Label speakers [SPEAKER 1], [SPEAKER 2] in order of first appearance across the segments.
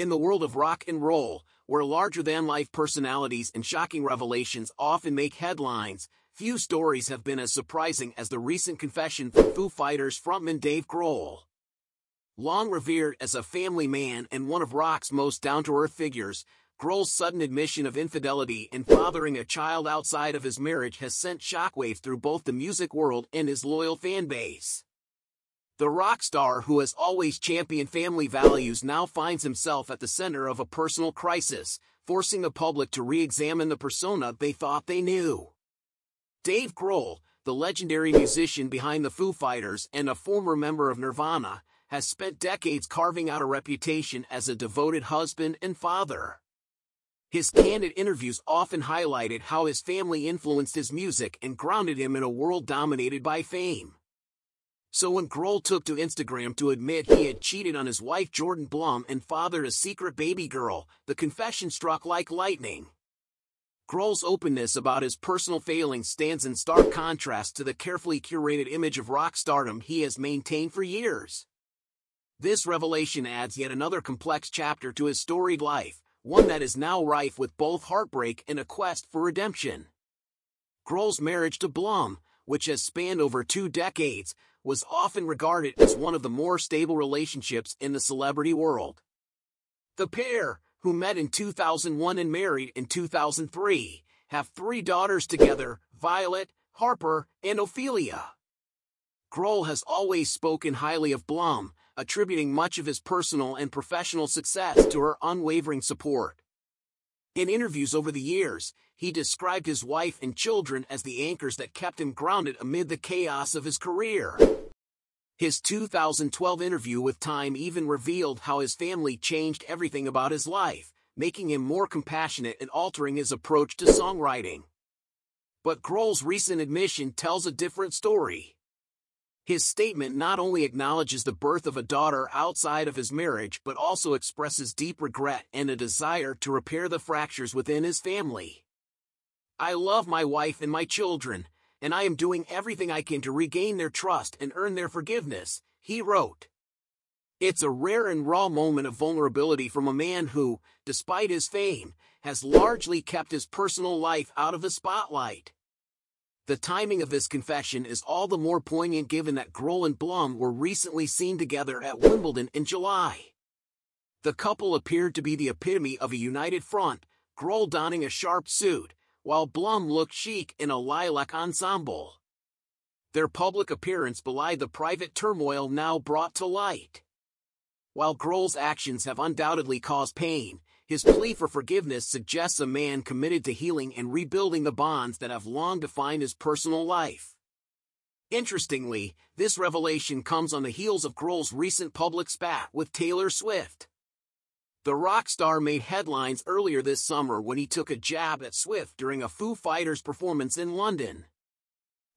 [SPEAKER 1] In the world of rock and roll, where larger-than-life personalities and shocking revelations often make headlines, few stories have been as surprising as the recent confession from Foo Fighters frontman Dave Grohl. Long revered as a family man and one of rock's most down-to-earth figures, Grohl's sudden admission of infidelity and fathering a child outside of his marriage has sent shockwaves through both the music world and his loyal fan base. The rock star who has always championed family values now finds himself at the center of a personal crisis, forcing the public to re-examine the persona they thought they knew. Dave Grohl, the legendary musician behind the Foo Fighters and a former member of Nirvana, has spent decades carving out a reputation as a devoted husband and father. His candid interviews often highlighted how his family influenced his music and grounded him in a world dominated by fame. So when Grohl took to Instagram to admit he had cheated on his wife Jordan Blum and fathered a secret baby girl, the confession struck like lightning. Grohl's openness about his personal failings stands in stark contrast to the carefully curated image of rock stardom he has maintained for years. This revelation adds yet another complex chapter to his storied life, one that is now rife with both heartbreak and a quest for redemption. Grohl's marriage to Blum, which has spanned over 2 decades, was often regarded as one of the more stable relationships in the celebrity world. The pair, who met in 2001 and married in 2003, have 3 daughters together, Violet, Harper, and Ophelia. Grohl has always spoken highly of Blum, attributing much of his personal and professional success to her unwavering support. In interviews over the years, he described his wife and children as the anchors that kept him grounded amid the chaos of his career. His 2012 interview with Time even revealed how his family changed everything about his life, making him more compassionate and altering his approach to songwriting. But Grohl's recent admission tells a different story. His statement not only acknowledges the birth of a daughter outside of his marriage but also expresses deep regret and a desire to repair the fractures within his family. "I love my wife and my children, and I am doing everything I can to regain their trust and earn their forgiveness," he wrote. It's a rare and raw moment of vulnerability from a man who, despite his fame, has largely kept his personal life out of the spotlight. The timing of this confession is all the more poignant given that Grohl and Blum were recently seen together at Wimbledon in July. The couple appeared to be the epitome of a united front, Grohl donning a sharp suit, while Blum looked chic in a lilac ensemble. Their public appearance belied the private turmoil now brought to light. While Grohl's actions have undoubtedly caused pain, his plea for forgiveness suggests a man committed to healing and rebuilding the bonds that have long defined his personal life. Interestingly, this revelation comes on the heels of Grohl's recent public spat with Taylor Swift. The rock star made headlines earlier this summer when he took a jab at Swift during a Foo Fighters performance in London.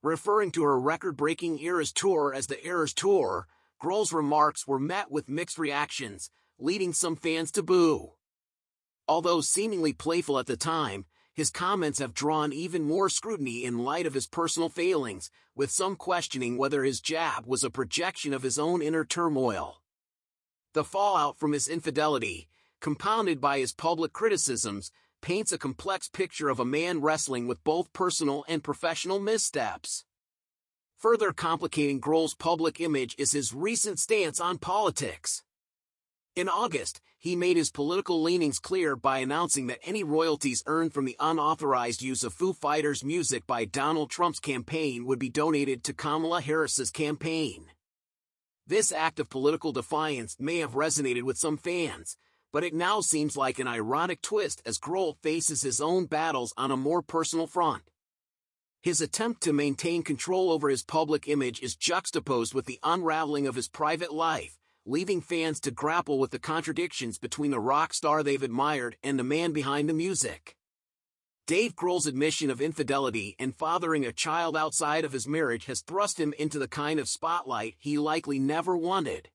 [SPEAKER 1] Referring to her record-breaking Eras tour as the Eras Tour, Grohl's remarks were met with mixed reactions, leading some fans to boo. Although seemingly playful at the time, his comments have drawn even more scrutiny in light of his personal failings, with some questioning whether his jab was a projection of his own inner turmoil. The fallout from his infidelity, compounded by his public criticisms, paints a complex picture of a man wrestling with both personal and professional missteps. Further complicating Grohl's public image is his recent stance on politics. In August, he made his political leanings clear by announcing that any royalties earned from the unauthorized use of Foo Fighters music by Donald Trump's campaign would be donated to Kamala Harris's campaign. This act of political defiance may have resonated with some fans, but it now seems like an ironic twist as Grohl faces his own battles on a more personal front. His attempt to maintain control over his public image is juxtaposed with the unraveling of his private life, leaving fans to grapple with the contradictions between the rock star they've admired and the man behind the music. Dave Grohl's admission of infidelity and fathering a child outside of his marriage has thrust him into the kind of spotlight he likely never wanted.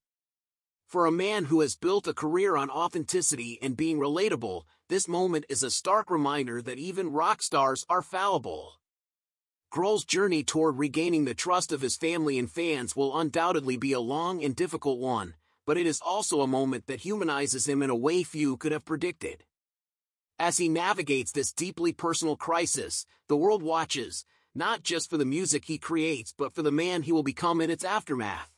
[SPEAKER 1] For a man who has built a career on authenticity and being relatable, this moment is a stark reminder that even rock stars are fallible. Grohl's journey toward regaining the trust of his family and fans will undoubtedly be a long and difficult one, but it is also a moment that humanizes him in a way few could have predicted. As he navigates this deeply personal crisis, the world watches, not just for the music he creates but for the man he will become in its aftermath.